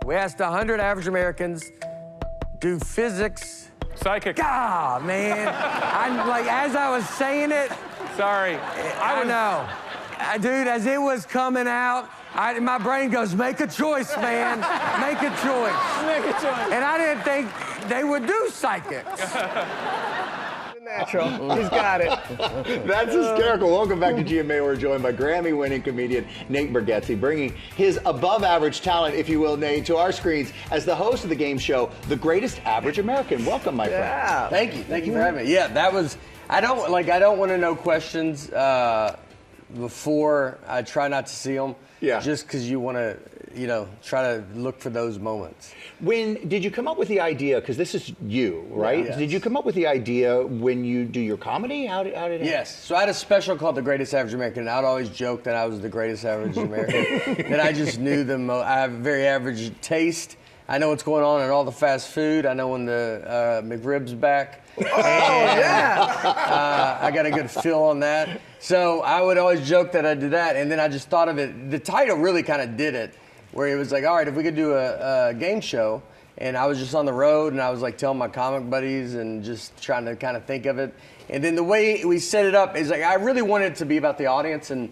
We asked 100 average Americans, do physics. Psychic. God, man. I'm like, as I was saying it. Sorry. I know. Dude, as it was coming out, my brain goes, make a choice, man. Make a choice. Make a choice. And I didn't think they would do psychics. Natural. He's got it. That's hysterical. Welcome back to GMA. We're joined by Grammy-winning comedian Nate Bargatze, bringing his above-average talent, if you will, Nate, to our screens as the host of the game show, The Greatest Average American. Welcome, my friend. Thank you. Thank you for having me. Yeah, that was. I don't want to know questions before. I try not to see them. Yeah. Just because you want to, try to look for those moments. When did you come up with the idea? Because this is you, right? Yes. Did you come up with the idea when you do your comedy? How did it Yes. So I had a special called The Greatest Average American, and I'd always joke that I was the greatest average American. That I just knew the most. I have a very average taste. I know what's going on in all the fast food. I know when the McRib's back. I got a good feel on that. So I would always joke that I did that, and then I just thought of it. The title really kind of did it, where it was like, all right, if we could do a game show, and I was just on the road, and I was like telling my comic buddies and just trying to kind of think of it. And then the way we set it up is like, I really wanted it to be about the audience and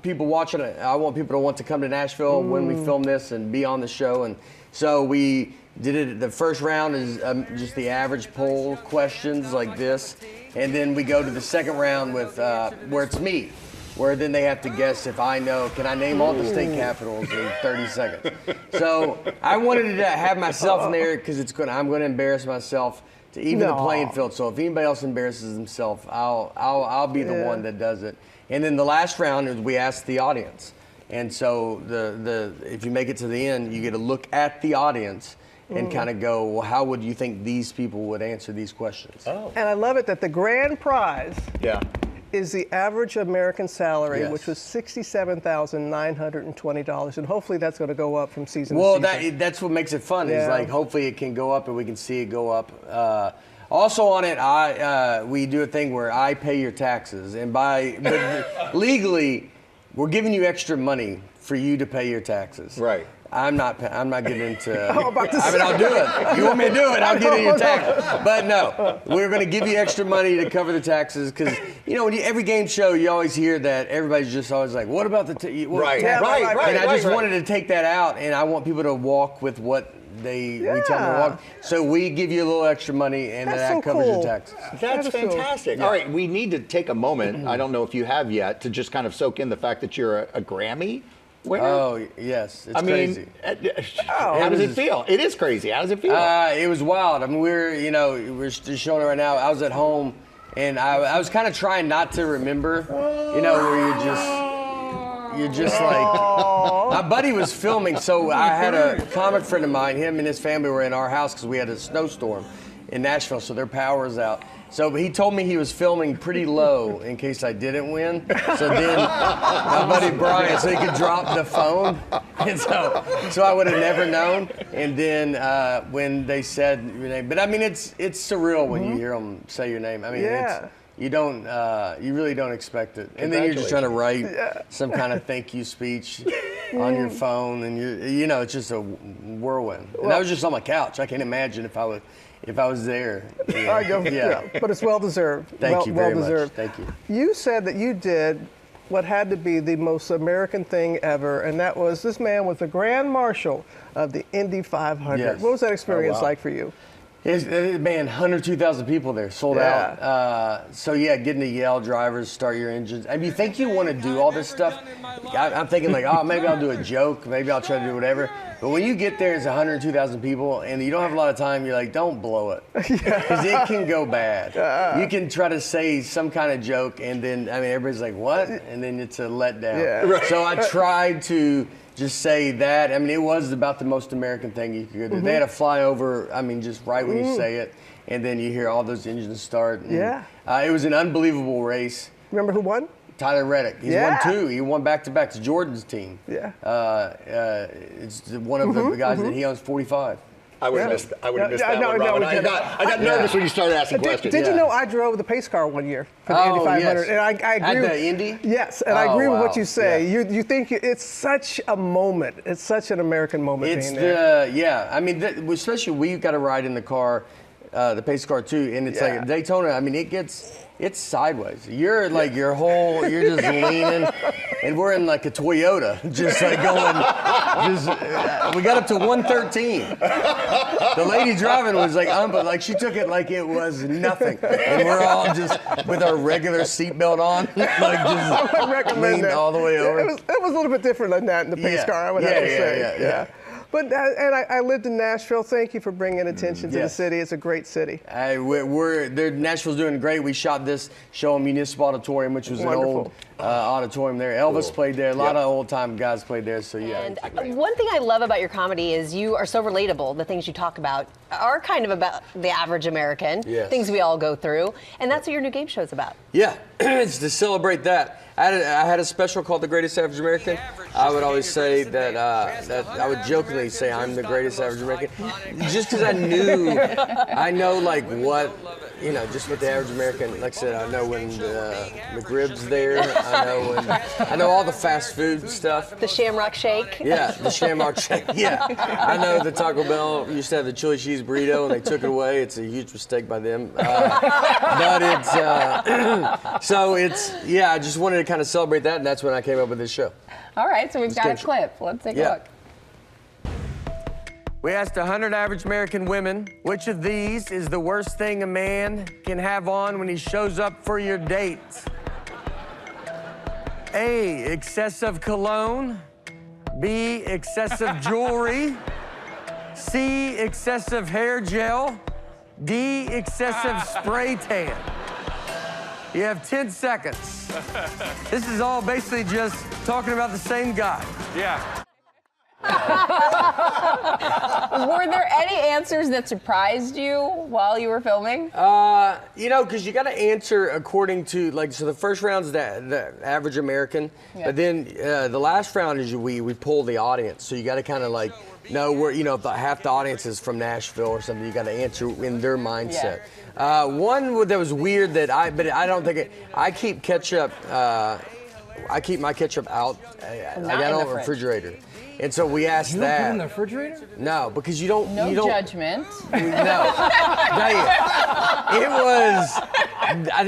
people watching it. I want people to want to come to Nashville when we film this and be on the show. And so we did it. The first round is just the average poll questions like this. And then we go to the second round with where it's me, where then they have to guess if I know, can I name all the state capitals in 30 seconds? So I wanted to have myself in there because I'm going to embarrass myself to even the playing field. So if anybody else embarrasses themselves, I'll be the one that does it. And then the last round is we ask the audience. And so if you make it to the end, you get to look at the audience and kind of go, well, how would you think these people would answer these questions? Oh. And I love it that the grand prize is the average American salary, which was $67,920. And hopefully that's going to go up from season to season. Well, that's what makes it fun. Is like, hopefully it can go up and we can see it go up. Also on it, we do a thing where I pay your taxes. And legally, we're giving you extra money for you to pay your taxes. Right. I'm not getting into. I'll do it. You want me to do it? I'll give you your taxes. But no, we're going to give you extra money to cover the taxes because every game show you always hear that everybody's just always like, what about the taxes? Right. And I just wanted to take that out, and I want people to walk with what we tell them to walk. So we give you a little extra money, and that covers your taxes. That's fantastic. All right, we need to take a moment. I don't know if you have yet to just kind of soak in the fact that you're a Grammy winner. Oh yes, it's crazy. How does it feel? It is crazy. How does it feel? It was wild. I mean, we're just showing it right now. I was at home, and I was kind of trying not to remember. Where you're just like, my buddy was filming, so I had a comic friend of mine, him and his family were in our house because we had a snowstorm in Nashville, so their power was out. So he told me he was filming pretty low in case I didn't win. So then my buddy Brian, so he could drop the phone. And so I would have never known. And then when they said your name, but I mean, it's surreal when you hear them say your name. I mean, you really don't expect it. And then you're just trying to write some kind of thank you speech on your phone, and it's just a whirlwind. And I was just on my couch. I can't imagine if I was there. But it's well deserved. Thank you very much. Thank you. You said that you did what had to be the most American thing ever, and that was this man was the Grand Marshal of the Indy 500. Yes. What was that experience like for you? Man, 102,000 people there, sold out. So getting to yell, drivers, start your engines. I mean, you think you want to do all this stuff? I'm thinking like, oh, maybe I'll do a joke, maybe I'll try to do whatever. But when you get there, it's 102,000 people, and you don't have a lot of time. You're like, don't blow it, because it can go bad. You can try to say some kind of joke, and then everybody's like, what? And then it's a letdown. So I tried to just say that. I mean, it was about the most American thing you could do. They had to fly over, just right when you say it, and then you hear all those engines start. And, it was an unbelievable race. Remember who won? Tyler Reddick. He's won 2. He won back-to-back. It's Jordan's team. Yeah. It's one of the guys that he owns 45. I would have missed that No, one, Robin. we didn't. I got nervous when you started asking questions. Did you know I drove the pace car one year for the Indy 500? Yes. And I agree. At the Indy? Yes, and I agree with what you say. Yeah. You think it's such a moment. It's such an American moment It's being there. yeah. I mean, especially we got to ride in the car, the pace car too, and it's like Daytona. I mean, it's sideways. You're like you're just leaning, and we're in like a Toyota, just like going. We got up to 113. The lady driving was like she took it like it was nothing, and we're all just with our regular seatbelt on, like just leaned all the way over. It was a little bit different than that in the pace car, I would have to say. Yeah. But I lived in Nashville. Thank you for bringing attention to the city. It's a great city. Nashville's doing great. We shot this show in Municipal Auditorium, which was Wonderful. an old auditorium there. Elvis played there. A lot of old time guys played there. So yeah. And one thing I love about your comedy is you are so relatable. The things you talk about are kind of about the average American, things we all go through, and that's what your new game show is about. Yeah, it's to celebrate that. I had a special called The Greatest Average American. I would always say that I would jokingly say I'm the greatest average American, just because I know like what, just what the average American, like I said, I know when the McRib's there, I know all the fast food stuff. The Shamrock Shake. Yeah, the Shamrock Shake. Yeah, I know the Taco Bell used to have the chili cheese burrito and they took it away. It's a huge mistake by them. But it's I just wanted to kind of celebrate that, and that's when I came up with this show. All right, so we've got a clip. Let's take a look. We asked 100 average American women, which of these is the worst thing a man can have on when he shows up for your date? A, excessive cologne. B, excessive jewelry. C, excessive hair gel. D, excessive spray tan. You have 10 seconds. This is all basically just talking about the same guy. Yeah. Were there any answers that surprised you while you were filming? Because you got to answer according to, so the first round's the average American, but then the last round is we pull the audience. So you got to kind of know where, if half the audience is from Nashville or something, you got to answer in their mindset. One that was weird but I don't think I keep ketchup, I keep my ketchup out. I got a refrigerator. And so we asked you that. You don't put it in the refrigerator? No, because you don't. No judgment. No.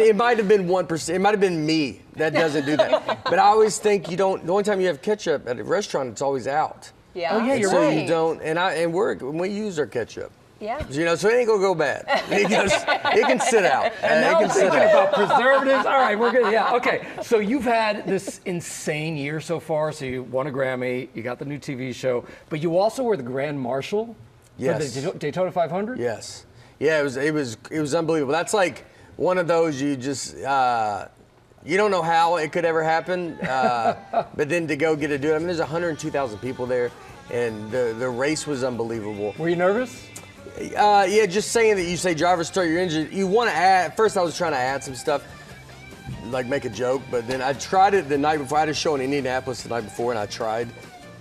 It might have been 1%. It might have been me that doesn't do that. But I always think the only time you have ketchup at a restaurant, it's always out. Yeah. Oh yeah, you're so right. You don't, and we use our ketchup. Yeah. So it ain't gonna go bad. It can sit out. And now it I'm can sit thinking out. about preservatives. All right, we're good. Yeah, okay. So you've had this insane year so far. So you won a Grammy, you got the new TV show, but you also were the Grand Marshal for the Daytona 500. Yes. Yeah, it was unbelievable. That's like one of those you just you don't know how it could ever happen, but then to go get to do it. I mean, there's 102,000 people there, and the race was unbelievable. Were you nervous? Yeah, just saying that you say driver start your engine. You want to add. First, I was trying to add some stuff, like make a joke, but then I tried it the night before. I had a show in Indianapolis the night before, and I tried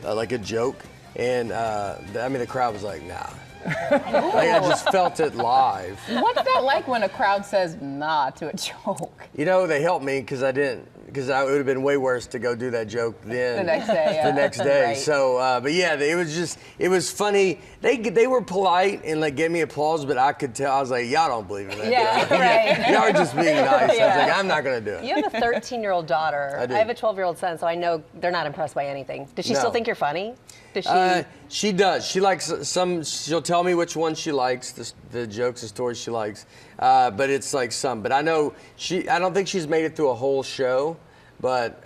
like a joke, and the crowd was like, nah. I just felt it live. What's that like when a crowd says nah to a joke? They helped me because I didn't. Because it would have been way worse to go do that joke then. The next day, yeah. The next day. Right. So, but yeah, it was funny. They were polite and gave me applause, but I could tell, I was like, y'all don't believe in that. Yeah, right. Y'all are just being nice. Yeah. I was like, I'm not gonna do it. You have a 13-year-old daughter. I do. I have a 12-year-old son, so I know they're not impressed by anything. Does she still think you're funny? Does she? She does. She likes some. She'll tell me which one she likes, the jokes, the stories she likes. But it's some. But I know I don't think she's made it through a whole show. But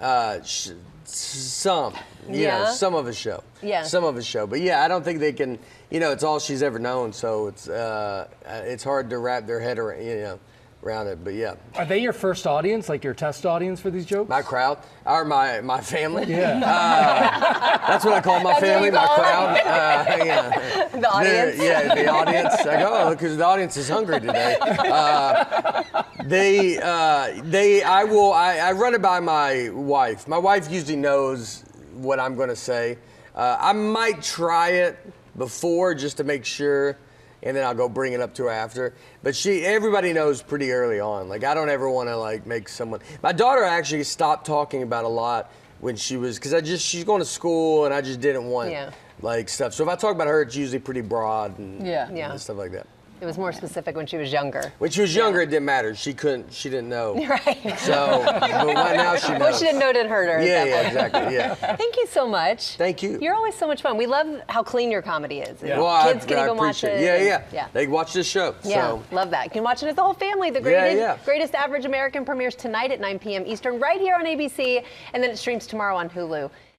some, some of a show. Yeah. Some of a show. But yeah, I don't think they can, it's all she's ever known. So it's hard to wrap their head around, around it. But yeah. Are they your first audience, like your test audience for these jokes? My crowd, or my family. Yeah. That's what I call my family, my crowd. Yeah. The audience. The audience. I go, because the audience is hungry today. I run it by my wife. My wife usually knows what I'm going to say. I might try it before just to make sure, and then I'll go bring it up to her after. But everybody knows pretty early on. Like, I don't ever want to like make someone. My daughter actually stopped talking about a lot when she was, because she's going to school and I just didn't want like stuff. So if I talk about her, it's usually pretty broad and stuff like that. It was more specific when she was younger. When she was younger, it didn't matter. She didn't know. Right. So, but right now she knows. What she didn't know didn't hurt her. Yeah, exactly. Yeah. Thank you so much. Thank you. You're always so much fun. We love how clean your comedy is. Yeah. Well, Kids can even watch it. Yeah. They can watch this show. Yeah, So. love that. You can watch it as the whole family. The Greatest Average American premieres tonight at 9 p.m. Eastern, right here on ABC, and then it streams tomorrow on Hulu.